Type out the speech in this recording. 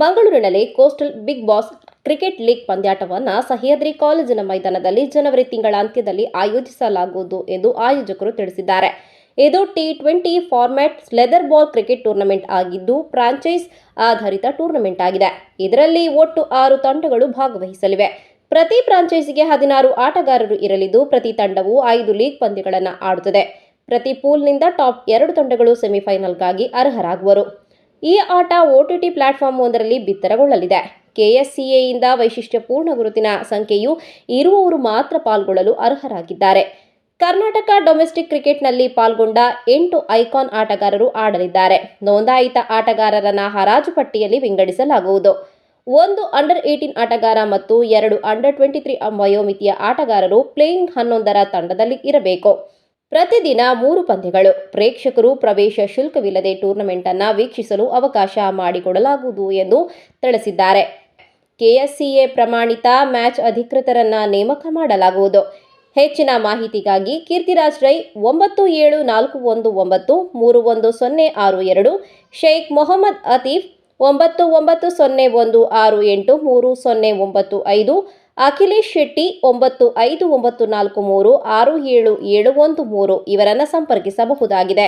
ಮಂಗಳೂರಿನಲ್ಲಿ coastal big boss cricket league ಪಂದ್ಯಾಟವನ್ನು ಸಹ್ಯಾದ್ರಿ ಕಾಲೇಜಿನ ಮೈದಾನದಲ್ಲಿ ಜನವರಿ ತಿಂಗಳ ಅಂತ್ಯದಲ್ಲಿ ಆಯೋಜಿಸಲಾಗುವುದು ಎಂದು ಆಯೋಜಕರು ತಿಳಿಸಿದ್ದಾರೆ. ಇದು T20 format leather ball cricket tournament ಆಗಿದ್ದು ಫ್ರಾಂಚೈಸ್ ಆಧಾರಿತ ಟೂರ್ನಮೆಂಟ್ ಆಗಿದೆ. ಇದರಲ್ಲಿ ಒಟ್ಟು 6 ತಂಡಗಳು ಭಾಗವಹಿಸಲಿವೆ. ಪ್ರತಿ ಫ್ರಾಂಚೈಸಿಗೆ 16 ಆಟಗಾರರು ಇರಲಿದ್ದು ಪ್ರತಿ ತಂಡವು 5 ಲೀಗ್ ಪಂದ್ಯಗಳನ್ನು ಆಡುತ್ತದೆ. ಪ್ರತಿ ಪೂಲ್ನಿಂದ ಟಾಪ್ 2 ತಂಡಗಳು ಸೆಮಿಫೈನಲ್ಗಾಗಿ ಅರ್ಹರಾಗುವರು. ಈ ಆಟ OTT ಪ್ಲಾಟ್ಫಾರ್ಮ್ ಒಂದರಲ್ಲಿ ಬಿತ್ತರಗೊಳ್ಳಲಿದೆ. KSCAಯಿಂದ ವೈಶಿಷ್ಟ್ಯಪೂರ್ಣ ಗುರುತಿನ ಸಂಖ್ಯೆಯು ಇರುವವರು ಮಾತ್ರ ಪಾಲ್ಗೊಳ್ಳಲು ಅರ್ಹರಾಗಿದ್ದಾರೆ. ಕರ್ನಾಟಕ ಡೊಮೆಸ್ಟಿಕ್ ಕ್ರಿಕೆಟ್ನಲ್ಲಿ ಪಾಲ್ಗೊಂಡ 8 ಐಕಾನ್ ಆಟಗಾರರು ಆಡಲಿದ್ದಾರೆ. ನೋಂದಾಯಿತ ಆಟಗಾರರನ್ನ ಹರಾಜು ಪಟ್ಟಿಯಲ್ಲಿ ವಿಂಗಡಿಸಲಾಗುವುದು. 1 ಅಂಡರ್-18 ಆಟಗಾರ ಮತ್ತು 2 ಅಂಡರ್-23 ವಯೋಮಿತಿಯ ಆಟಗಾರರು ಪ್ಲೇಯಿಂಗ್ 11ರ ತಂಡದಲ್ಲಿ ಇರಬೇಕು. ಪ್ರತಿದಿನ 3 ಪಂದ್ಯಗಳು. ಪ್ರೇಕ್ಷಕರು ಪ್ರವೇಶ ಶುಲ್ಕವಿಲ್ಲದೆ ಟೂರ್ನಮೆಂಟ್ ಅನ್ನು ವೀಕ್ಷಿಸಲು ಅವಕಾಶ ಮಾಡಿಕೊಡಲಾಗುವುದು ಎಂದು ತಿಳಿಸಿದ್ದಾರೆ. KSCA ಪ್ರಮಾಣಿತ ಮ್ಯಾಚ್ ಅಧಿಕೃತರನ್ನ ನೇಮಕ ಮಾಡಲಾಗುವುದು. ಹೆಚ್ಚಿನ ಮಾಹಿತಿಗಾಗಿ ಕೀರ್ತಿರಾಜ್ ರೈ 9419311062, ಶೇಖ್ ಮೊಹಮ್ಮದ್ ಆತೀಫ್ 9901683095, ಅಖಿಲೇಶ್ ಶೆಟ್ಟಿ 9594367771 ಇವರನ್ನು ಸಂಪರ್ಕಿಸಬಹುದಾಗಿದೆ.